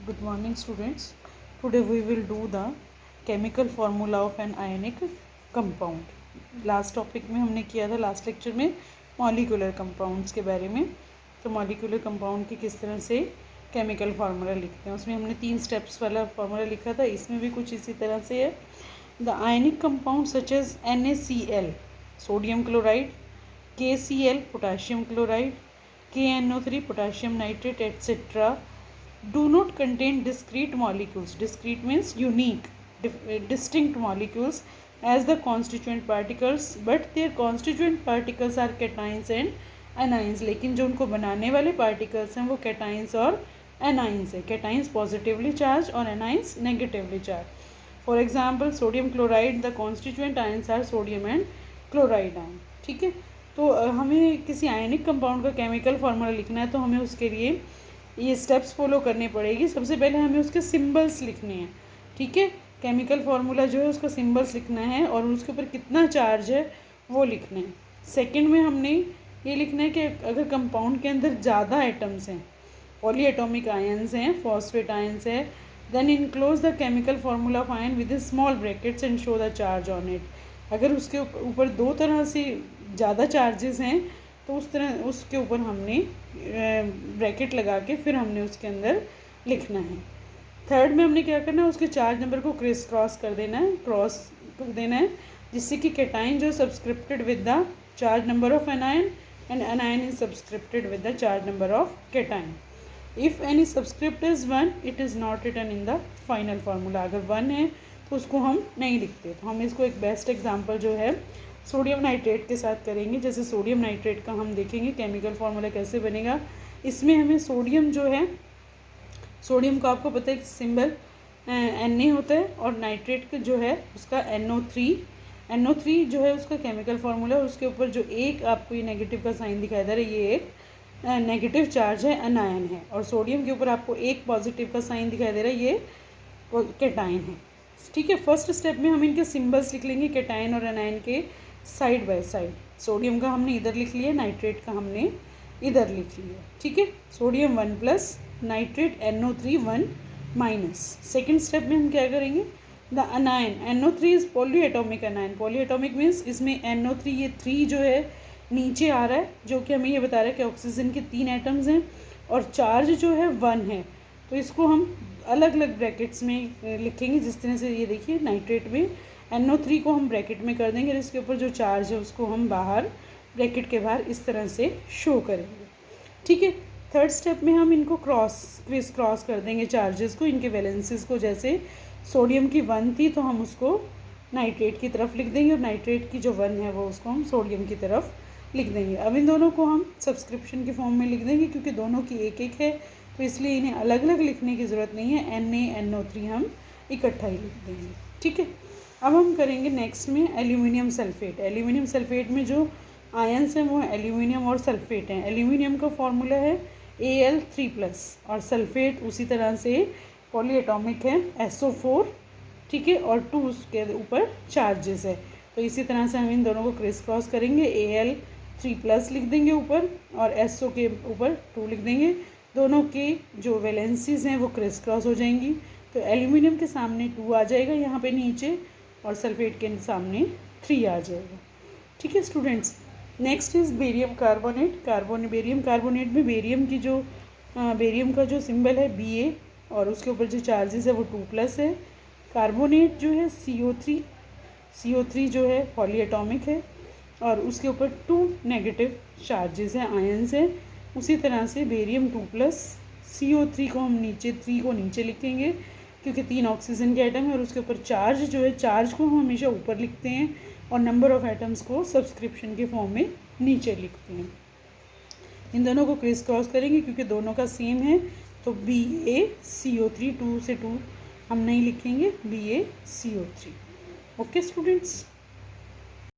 Good morning, students. Today we will do the chemical formula of an ionic compound. Last topic में हमने किया था, last lecture में molecular compounds के बारे में। तो मॉलिक्यूलर कंपाउंड की किस तरह से केमिकल फार्मूला लिखते हैं, उसमें हमने 3 स्टेप्स वाला फार्मूला लिखा था। इसमें भी कुछ इसी तरह से है। The ionic compound such as NaCl sodium chloride, KCl potassium chloride, KNO3 potassium nitrate etcetera do not contain discrete molecules. Discrete means unique, distinct molecules as the constituent particles, but their constituent particles are cations and anions. लेकिन जो उनको बनाने वाले particles हैं वो cations और anions है। cations positively charged और anions negatively charged. For example, sodium chloride, the constituent ions are sodium and chloride ion. ठीक है, तो हमें किसी आयनिक कंपाउंड का केमिकल फार्मूला लिखना है तो हमें उसके लिए ये स्टेप्स फॉलो करने पड़ेगी। सबसे पहले हमें उसके सिंबल्स लिखने हैं। ठीक है, केमिकल फार्मूला जो है उसका सिंबल्स लिखना है और उसके ऊपर कितना चार्ज है वो लिखना है। सेकंड में हमने ये लिखना है कि अगर कंपाउंड के अंदर ज़्यादा एटम्स हैं, पॉली एटॉमिक आयंस हैं, फॉस्फेट आयंस है, then enclose the chemical formula of ion with small brackets and show the charge on it. अगर उसके ऊपर 2 तरह से ज़्यादा चार्जेस हैं तो उस तरह उसके ऊपर हमने ब्रैकेट लगा के फिर हमने उसके अंदर लिखना है। थर्ड में हमने क्या करना है, उसके चार्ज नंबर को क्रॉस कर देना है, क्रॉस कर देना है, जिससे कि कैटाइन जो subscripted with the charge number of anion and anion is subscripted with the charge number of cation. If any subscript is 1 it is not written in the final formula. अगर 1 है तो उसको हम नहीं लिखते। तो हम इसको एक बेस्ट एग्जाम्पल जो है सोडियम नाइट्रेट के साथ करेंगे। जैसे सोडियम नाइट्रेट का हम देखेंगे केमिकल फार्मूला कैसे बनेगा। इसमें हमें सोडियम जो है, सोडियम का आपको पता है सिंबल Na होता है और नाइट्रेट जो है उसका NO3 जो है उसका केमिकल फार्मूला। उसके ऊपर जो एक आपको ये नेगेटिव का साइन दिखाई दे रहा है, ये एक नेगेटिव चार्ज है, अनायन है। और सोडियम के ऊपर आपको एक पॉजिटिव का साइन दिखाई दे रहा है, ये कैटाइन है। ठीक है, फर्स्ट स्टेप में हम इनके सिंबल्स लिख लेंगे कैटाइन और अनायन के साइड बाय साइड। सोडियम का हमने इधर लिख लिया, नाइट्रेट का हमने इधर लिख लिया। ठीक है, sodium 1 plus, nitrate NO3 1 minus. Second step में हम क्या करेंगे, the अनायन NO3 is poly atomic अनायन। Poly atomic means इसमें NO3 ये 3 जो है नीचे आ रहा है, जो कि हमें ये बता रहा है कि ऑक्सीजन के 3 एटम्स हैं और चार्ज जो है 1 है। तो इसको हम अलग अलग ब्रैकेट्स में लिखेंगे। जिस तरह से ये देखिए, नाइट्रेट में NO3 को हम ब्रैकेट में कर देंगे और इसके ऊपर जो चार्ज है उसको हम बाहर ब्रैकेट के बाहर इस तरह से शो करेंगे। ठीक है, थर्ड स्टेप में हम इनको क्रिस क्रॉस कर देंगे चार्जेस को, इनके वैलेंसीज को। जैसे सोडियम की 1 थी तो हम उसको नाइट्रेट की तरफ लिख देंगे और नाइट्रेट की जो 1 है वो उसको हम सोडियम की तरफ लिख देंगे। अब इन दोनों को हम सब्सक्रिप्शन के फॉर्म में लिख देंगे क्योंकि दोनों की एक एक है, तो इसलिए इन्हें अलग अलग लिखने की ज़रूरत नहीं है। NaNO3 हम इकट्ठा ही लिख देंगे। ठीक है, अब हम करेंगे नेक्स्ट में एल्यूमिनियम सल्फेट। एल्यूमिनियम सल्फेट में जो आयंस हैं वो एल्यूमिनियम और सल्फेट हैं। एल्यूमिनियम का फॉर्मूला है Al3+ और सल्फेट उसी तरह से पॉली एटॉमिक है SO4। ठीक है, और 2 उसके ऊपर चार्जेस है। तो इसी तरह से हम इन दोनों को क्रिस क्रॉस करेंगे, Al3+ लिख देंगे ऊपर और SO के ऊपर 2 लिख देंगे। दोनों के जो वैलेंसीज हैं वो क्रिस क्रॉस हो जाएंगी। तो एल्यूमिनियम के सामने 2 आ जाएगा यहाँ पे नीचे और सल्फेट के सामने 3 आ जाएगा। ठीक है students, next is barium carbonate. Barium carbonate में बेरियम का जो सिंबल है Ba और उसके ऊपर जो चार्जेस है वो 2+ है। कार्बोनेट जो है CO3 जो है पॉली एटॉमिक है और उसके ऊपर 2 नेगेटिव चार्जेस हैं, आयंस हैं। उसी तरह से बेरियम 2+, CO3 को हम नीचे 3 को नीचे लिखेंगे क्योंकि 3 ऑक्सीजन के आइटम है और उसके ऊपर चार्ज जो है, चार्ज को हम हमेशा ऊपर लिखते हैं और नंबर ऑफ़ एटम्स को सब्सक्रिप्शन के फॉर्म में नीचे लिखते हैं। इन दोनों को क्रिस क्रॉस करेंगे क्योंकि दोनों का सेम है। तो BaCO3 2 से 2 हम नहीं लिखेंगे, BaCO3। Okay students.